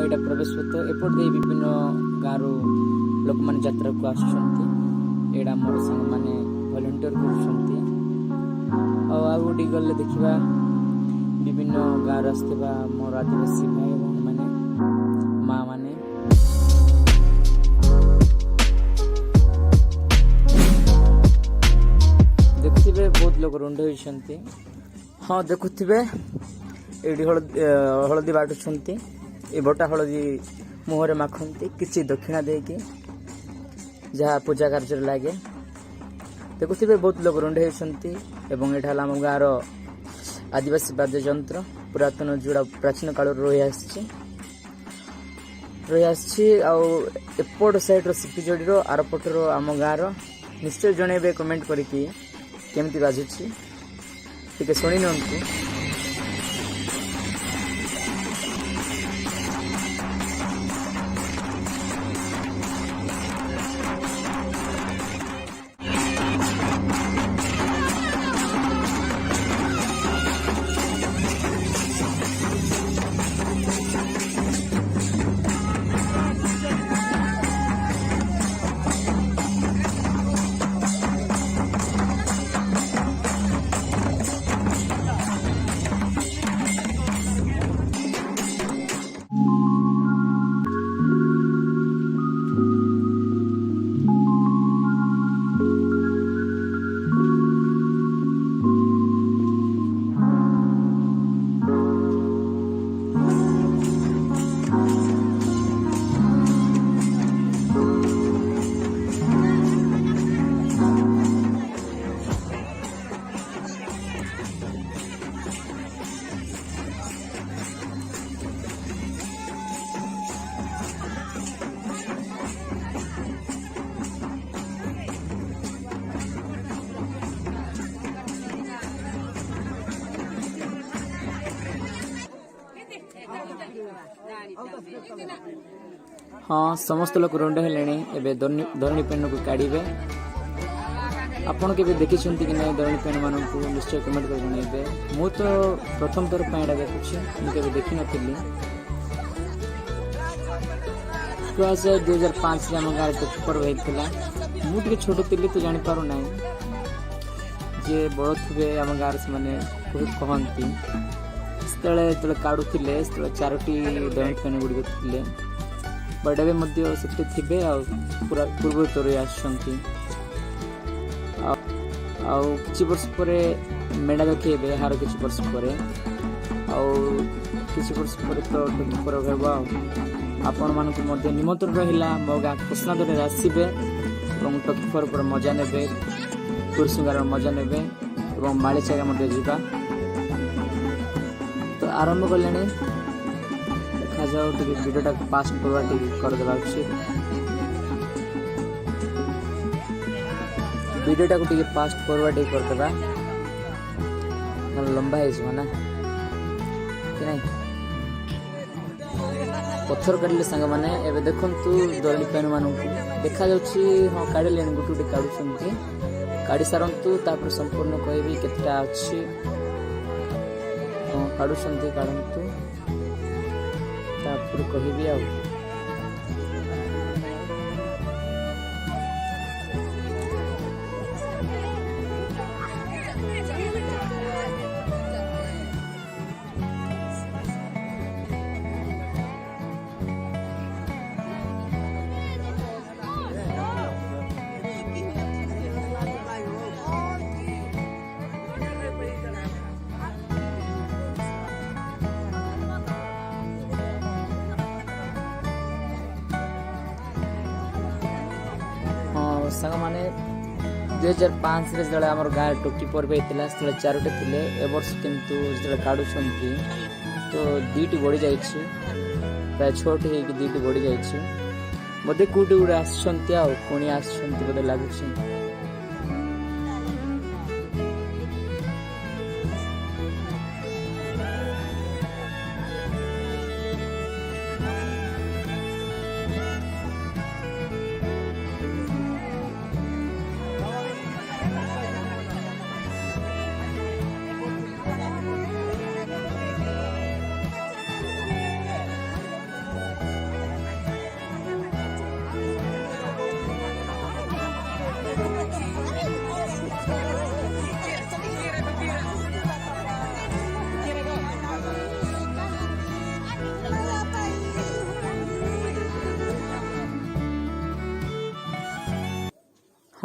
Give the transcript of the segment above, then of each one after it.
यहाँ प्रवेश पथ एपट दे विभिन्न गाँव लोक मैंने यात्रा को आसुँच मोर सांग मैंने भलेंटियर कर गले देखा विभिन्न गाँव आसवा मोर आदिवासी भाई भौणी मैंने माँ मैंने देखुवे बहुत लोग रुंड होती। हाँ देखुवे ये हलदी बाटुंट ये बटा हलदी मुहर माखती किसी दक्षिणा देकी जहाँ पूजा कार्य लगे देखुवे बहुत लोग रुंड होती। एवं यहाँ आम गाँव आदिवासी वाद्य यंत्र पुरातन जोड़ा प्राचीन काल रही एपट साइड सिपिजोड़ी आरपटर आम गाँव निश्चय जनइबे कमेंट करके केमती बाजुची टे शुणी नि हाँ समस्त लोग रुंड है धरणी पेन को काढ़े आपड़ के देखी कि नहीं धरणी पेन मान को निश्चय कमेंट कर जनइबे। मु तो प्रथम थर पर देखुची मुझे देखी नी 2005 आम गाँव टोकी पर्व होता मुझे छोट थी तो जापार ना जे बड़ थे आम गाँव से मैंने बहुत कहती जो काढ़ुले चारोटी धरणी पेन गुड़िक थे बट एवं थे पूरा पूर्व तरी आछि वर्ष पर मेढ़ा देखे हार किसी वर्ष पर किसी वर्ष पर तो टोकी पर्व होगा आपण मान निमंत्रण रहा मो गाँ कृष्णादर आसबे और टोकी पर्व पर मजा ने कुरसुंगार मजा ने माली जगह जावा तो आरंभ कले देखा जाओ वीडियोटा पास करदेवा उचित वीडियोटा को टिके फास्ट फॉरवर्ड करदेवा लंबा है ना कि नहीं पत्थर काटिले सांग मैंने एवं देखु धरणी पेन मान देखा हाँ काढ़े गोटे गोटे काढ़ुंट काढ़ी सारतु संपूर्ण कहबी केतटा अच्छी काढ़ुंट काढ़तु कहबी आ सांग मैंने 2005 जो आम गाँव टोकी पर्व होता से चारोटी थे ए वर्ष किंतु जो काढ़ुं तो दीटी बढ़ी जा प्राय 6टी हो दीटी बढ़ी जा बोधे कौटी गुड़े आसुँच बोधे लगुच।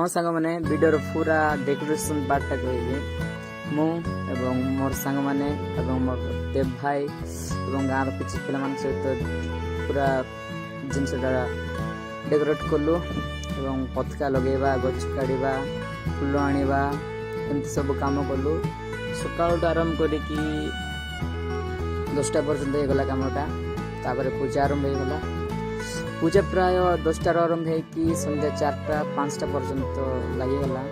हाँ सांग मैंने वीडियो पूरा डेकोरेशन पार्टा कहबी मु एवं मोर सांग मैंने एवं मोर देव भाई एवं गाँव किसी पिला सहित पूरा जिनसटा डेकोरेट कलु एवं पताका लगेबा गछ काढ़ा फुल आनिबा एमती सब काम कलु सकाळ आरंभ करिकी 10टा पर्यंत होगला कामटा तापर पूजा आरंभ होगला पूजा प्राय 10टार आरंभ होगी संध्या 4टा 5टा पर्यंत लगिगला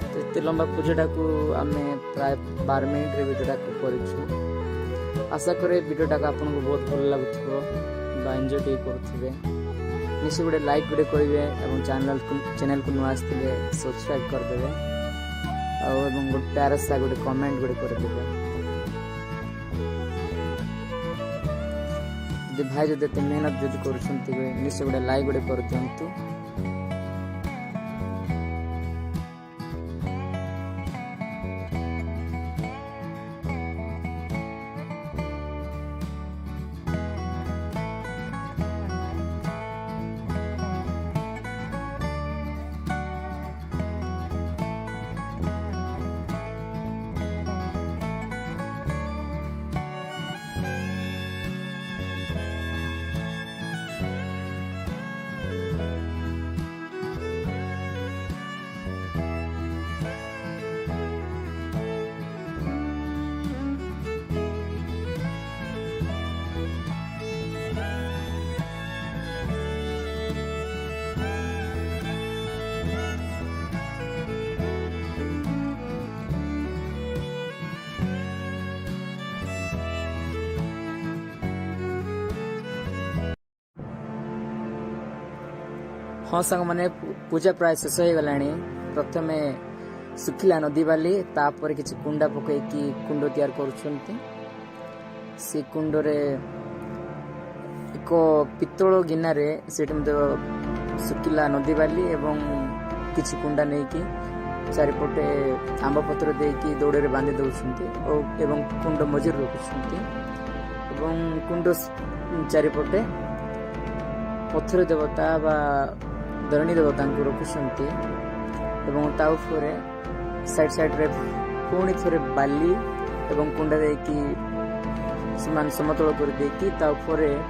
तो ये लंबा पूजाटा को आम प्राय 12 मिनिट वीडियोटा को करूँ आशा करे वीडियोटा को आपको बहुत भल लगुव एंजॉय करुवे निश्चय गोटे लाइक गोटे करेंगे और चैनल को नुआ आसते सब्सक्राइब करदे और गोटे प्यारा सा गोटे कमेंट गोटे करदे भाई जो एत मेहनत जब कर निश्चय गोटे लाइक गोटे कर दिंतु हाँ सांग मैंने पूजा प्राय शेष हो गला प्रथम सुखिला नदी बाली तापर किसी कुंडा पकईकि कुंड तैयार से कुंडरे एक पित्तल गिनारे से सुखिला नदी बाली एवं किसी कुंडा नहीं कि चारिपटे आंब पत्र देकी दौड़े बांधि दौरान एवं कुंड मझे रखुंट कुंड चारिपटे पत्थर देवता बा धरणी देवता को रखुंट साइड साइड रे पुणी थे बाली एवं कुंडा देकी समतल कर देकी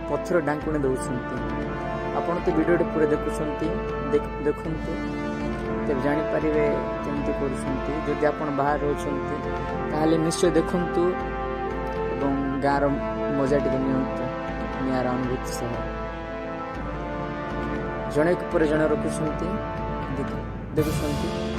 पत्थर डांकुणी दौरान आपड़ तो वीडियो पूरा देखु तब जापारे केमती कर आप बाहर रोचे निश्चय देखु गाँव मजा टे निर अनुभूति सह जड़े पर जड़े रखुंट देखुं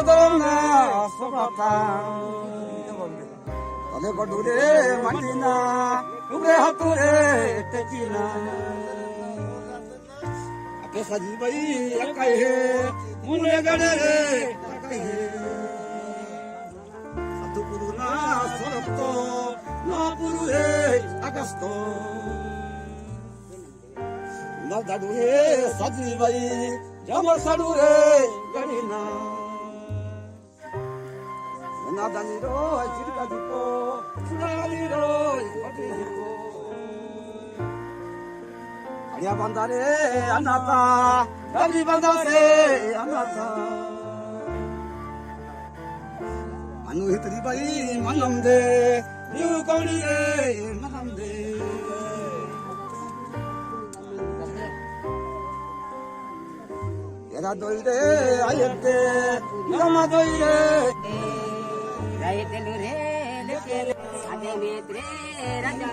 ଦଉନା ସବାତା ତଲେ ଗଡୁରେ ମାଟିନା ତୁମେ ହାତରେ ଟେକିନା ଆକେ ସାଜି ବାଇ ଏକାଇ ହେ ମୁନେ ଗଡରେ ଏକାଇ ହେ ସାଧୁ ପୁରୁନା ସରକ୍ତ ନା ପୁରୁ ହେ ଆକାଶ ନା ଦାଡୁ ହେ ସାଜି ବାଇ ଜାମା ସାଡୁ ରେ ଗଡିନା ନା ଦାନିର ଚିରକା ଦୀପ ସୁନାଲିର ଘଟି ଦୀପ ଆଳିଆ ବାନ୍ଧାରେ ଅନାଥା ଗାଲି ବାନ୍ଧାରେ ଅନାଥା ମାନୁ ହିତରି ବାଇ ମାନମ ଦେ ନିଉ କଣିରେ ମାନମ ଦେ ଏରା ଦଇରେ ଆୟତେ ନମା ଦଇରେ रायतलु रे लुके आदे मेत्रे राजा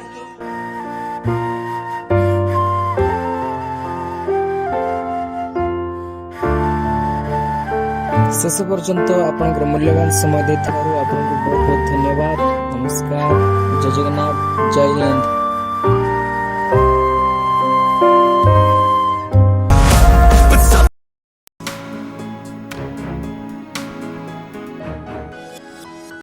शेष पर्यंत आपनकर मूल्यवान समय देथिबारु आपनको बहुत बहुत धन्यवाद। नमस्कार, जय जगन्नाथ, जय हिंद।